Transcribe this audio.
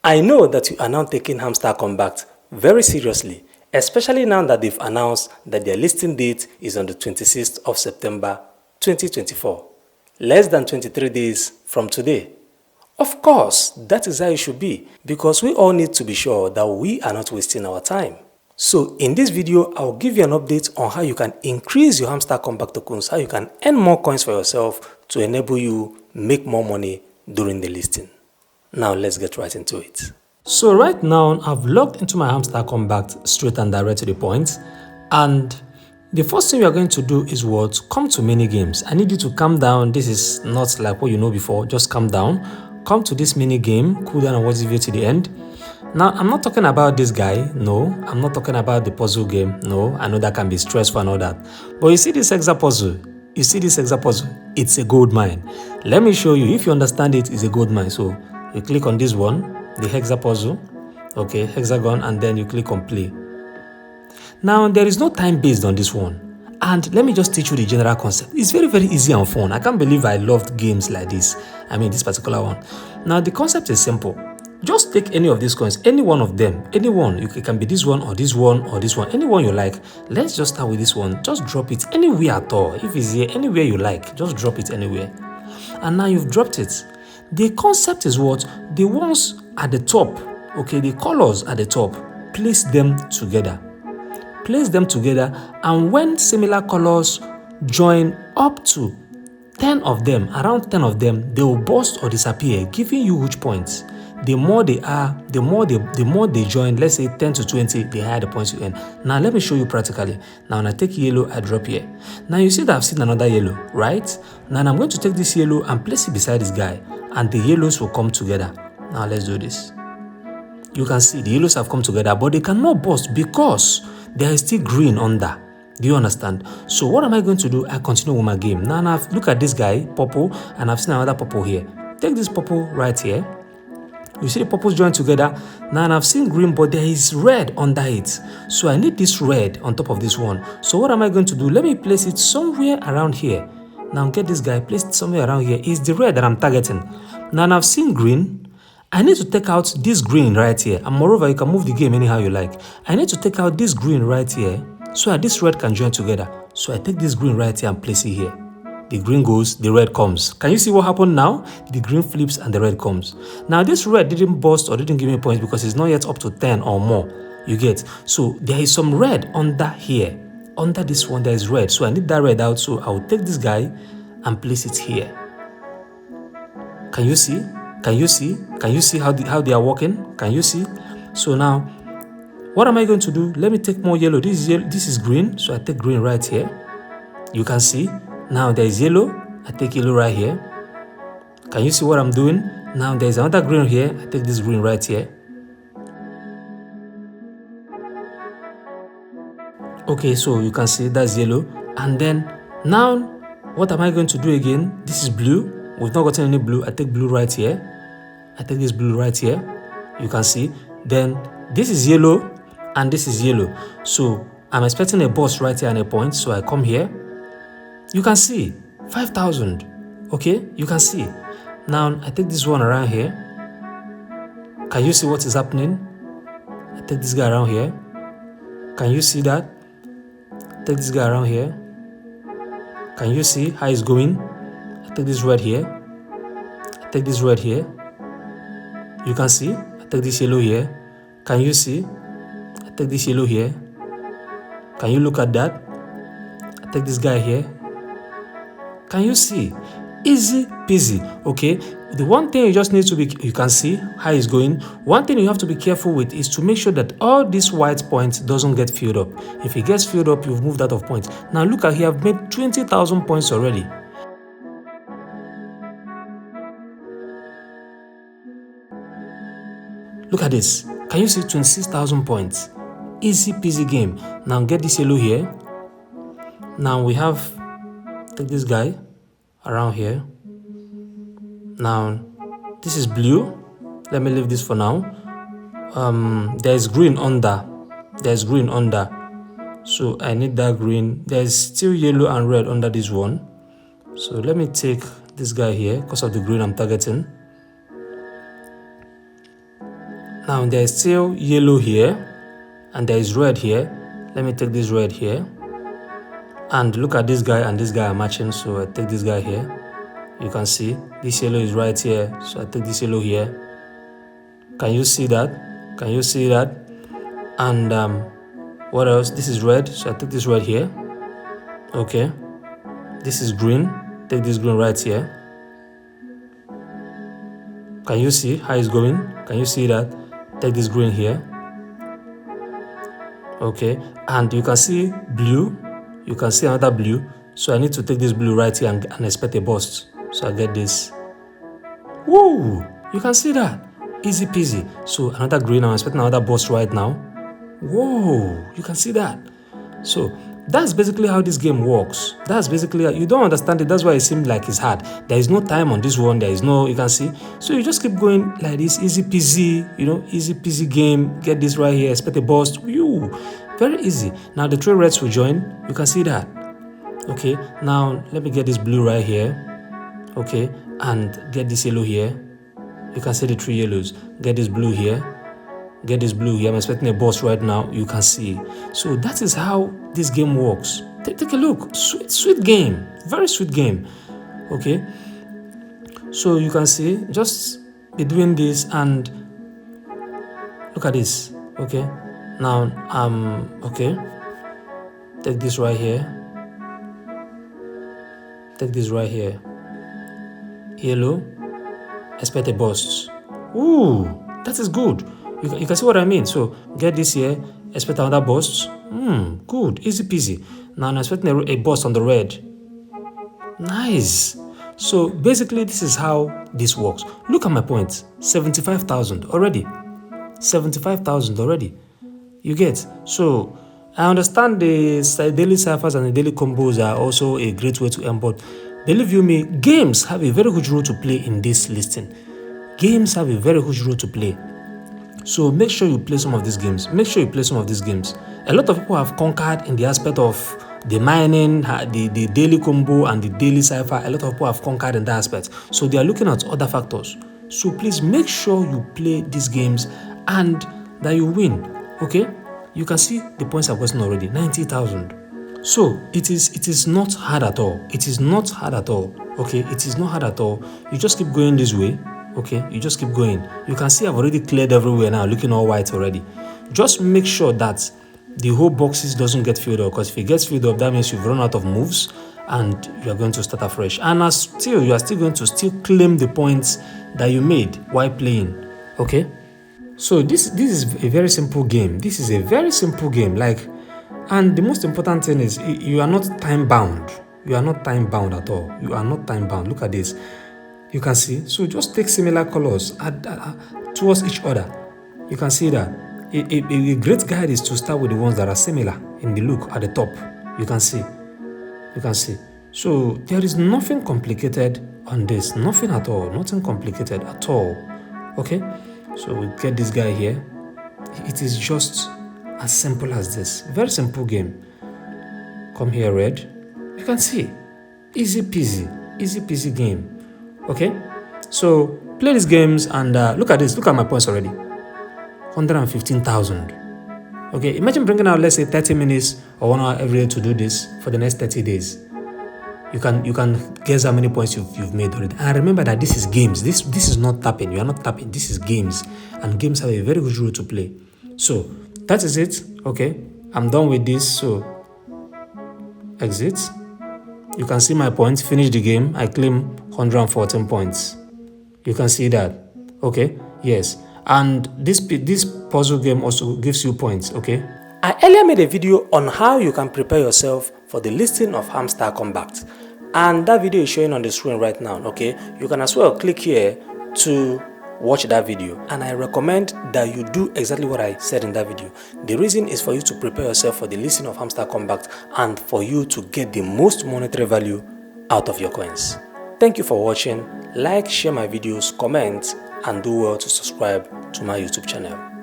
I know that you are now taking Hamster Kombat very seriously, especially now that they've announced that their listing date is on the 26th of September 2024, less than 23 days from today. Of course, that is how it should be, because we all need to be sure that we are not wasting our time. So in this video, I'll give you an update on how you can increase your Hamster Kombat tokens, how you can earn more coins for yourself to enable you make more money during the listing. Now let's get right into it. So right now, I've logged into my Hamster Kombat straight and direct to the point. And the first thing we are going to do is what? Come to mini games. I need you to calm down. This is not like what you know before. Just calm down. Come to this mini game. Cool down and watch the video to the end. Now, I'm not talking about this guy. No, I'm not talking about the puzzle game. No, I know that can be stressful and all that. But you see this hexa puzzle? You see this hexa puzzle? It's a gold mine. Let me show you. If you understand it, it's a gold mine. So you click on this one, the hexa puzzle, okay, hexagon, and then you click on play. Now, there is no time based on this one. And let me just teach you the general concept. It's very, very easy and fun. I can't believe I loved games like this. I mean, this particular one. Now, the concept is simple. Just take any of these coins, any one of them, any one. It can be this one or this one or this one, any one you like. Let's just start with this one. Just drop it anywhere at all. If it's here, anywhere you like, just drop it anywhere. And now you've dropped it. The concept is what? The ones at the top, okay, the colors at the top, place them together. Place them together, and when similar colors join up to 10 of them, around 10 of them, they will burst or disappear, giving you huge points. The more they are, the more they join, let's say 10 to 20, the higher the points you earn. Now let me show you practically. Now when I take yellow, I drop here. Now you see that I've seen another yellow, right? Now I'm going to take this yellow and place it beside this guy, and the yellows will come together. Now let's do this. You can see the yellows have come together, but they cannot burst because there is still green under. Do you understand? So what am I going to do? I continue with my game. Now look at this guy, purple, and I've seen another purple here. Take this purple right here. You see the purples join together. Now I've seen green, but there is red under it. So I need this red on top of this one. So what am I going to do? Let me place it somewhere around here. Now get this guy, place it somewhere around here. It's the red that I'm targeting. Now I've seen green. I need to take out this green right here. And moreover, you can move the game anyhow you like. I need to take out this green right here so that this red can join together. So I take this green right here and place it here. The green goes, the red comes. Can you see what happened now? The green flips and the red comes. Now this red didn't burst or didn't give me points because it's not yet up to 10 or more. You get? So there is some red under here. Under this one there is red. So I need that red out. So I will take this guy and place it here. Can you see? Can you see? Can you see how they are working? Can you see? So now, what am I going to do? Let me take more yellow. This is green. So I take green right here. You can see. Now there is yellow. I take yellow right here. Can you see what I'm doing? Now there is another green here. I take this green right here. Okay, so you can see that's yellow. And then now, what am I going to do again? This is blue. We've not gotten any blue. I take blue right here. I take this blue right here. You can see. Then this is yellow and this is yellow. So I'm expecting a burst right here and a point. So I come here. You can see 5,000. Okay, you can see. Now I take this one around here. Can you see what is happening? I take this guy around here. Can you see that? Take this guy around here. Can you see how it's going? I take this red here. I take this red here. You can see. I take this yellow here. Can you see? I take this yellow here. Can you look at that? I take this guy here. Can you see? Easy peasy, okay? The one thing you just need to be, you can see how it's going. One thing you have to be careful with is to make sure that all these white points doesn't get filled up. If it gets filled up, you've moved out of points. Now look at here, I've made 20,000 points already. Look at this. Can you see 26,000 points? Easy peasy game. Now get this yellow here. Now we have, take this guy around here. Now this is blue. Let me leave this for now. There's green under. There's green under. So I need that green. There's still yellow and red under this one. So let me take this guy here because of the green I'm targeting. Now there is still yellow here and there is red here. Let me take this red here. And look at this guy and this guy are matching, so I take this guy here. You can see this yellow is right here, so I take this yellow here. Can you see that? Can you see that? And what else? This is red, so I take this red here. Okay. This is green. Take this green right here. Can you see how it's going? Can you see that? Take this green here. Okay. And you can see blue. You can see another blue. So I need to take this blue right here and expect a bust. So I get this. Woo! You can see that. Easy peasy. So another green. I'm expecting another bust right now. Whoa! You can see that. So that's basically how this game works. That's basically how, you don't understand it. That's why it seems like it's hard. There is no time on this one. There is no, you can see. So you just keep going like this. Easy peasy, you know, easy peasy game. Get this right here. Expect a bust. Woo! Very easy. Now the three reds will join. You can see that. Okay. Now let me get this blue right here. Okay. And get this yellow here. You can see the three yellows. Get this blue here. Get this blue here. I'm expecting a bust right now. You can see. So that is how this game works. Take a look. Sweet game. Very sweet game. Okay. So you can see. Just be doing this and look at this. Okay. Now, okay. Take this right here. Take this right here. Yellow. Expect a bust. Ooh, that is good. You can see what I mean. So, get this here. Expect another bust. Good. Easy peasy. Now, I'm expecting a bust on the red. Nice. So, basically, this is how this works. Look at my points. 75,000 already. 75,000 already. You get. So I understand the daily ciphers and the daily combos are also a great way to earn, but believe you me, games have a very huge role to play in this listing. Games have a very huge role to play. So make sure you play some of these games. Make sure you play some of these games. A lot of people have conquered in the aspect of the mining, the daily combo and the daily cipher. A lot of people have conquered in that aspect. So they are looking at other factors. So please make sure you play these games and that you win. Okay, you can see the points I've gotten already, 90,000. So it is not hard at all. It is not hard at all. Okay, it is not hard at all. You just keep going this way. Okay, you just keep going. You can see I've already cleared everywhere now, looking all white already. Just make sure that the whole boxes doesn't get filled up, because if it gets filled up, that means you've run out of moves and you are going to start afresh. And you are still going to claim the points that you made while playing. Okay. So this is a very simple game. This is a very simple game. And the most important thing is you are not time bound. You are not time bound at all. You are not time bound. Look at this. You can see. So just take similar colors towards each other. You can see that. A great guide is to start with the ones that are similar in the look at the top. You can see. You can see. So there is nothing complicated on this. Nothing at all. Nothing complicated at all. Okay. So we get this guy here. It is just as simple as this. Very simple game. Come here, red. You can see. Easy peasy. Easy peasy game. Okay? So play these games and look at this. Look at my points already. 115,000. Okay, imagine bringing out, let's say, 30 minutes or 1 hour every day to do this for the next 30 days. You can guess how many points you've made already. And remember that this is games. This is not tapping. You are not tapping. This is games. And games have a very good role to play. So that is it. Okay. I'm done with this. So exit. You can see my points. Finish the game. I claim 114 points. You can see that. Okay. Yes. And this puzzle game also gives you points. Okay. I earlier made a video on how you can prepare yourself for the listing of HAMSTER KOMBAT, and that video is showing on the screen right now. Okay, you can as well click here to watch that video, and I recommend that you do exactly what I said in that video. The reason is for you to prepare yourself for the listing of HAMSTER KOMBAT and for you to get the most monetary value out of your coins. Thank you for watching. Like, share my videos, comment, and do well to subscribe to my YouTube channel.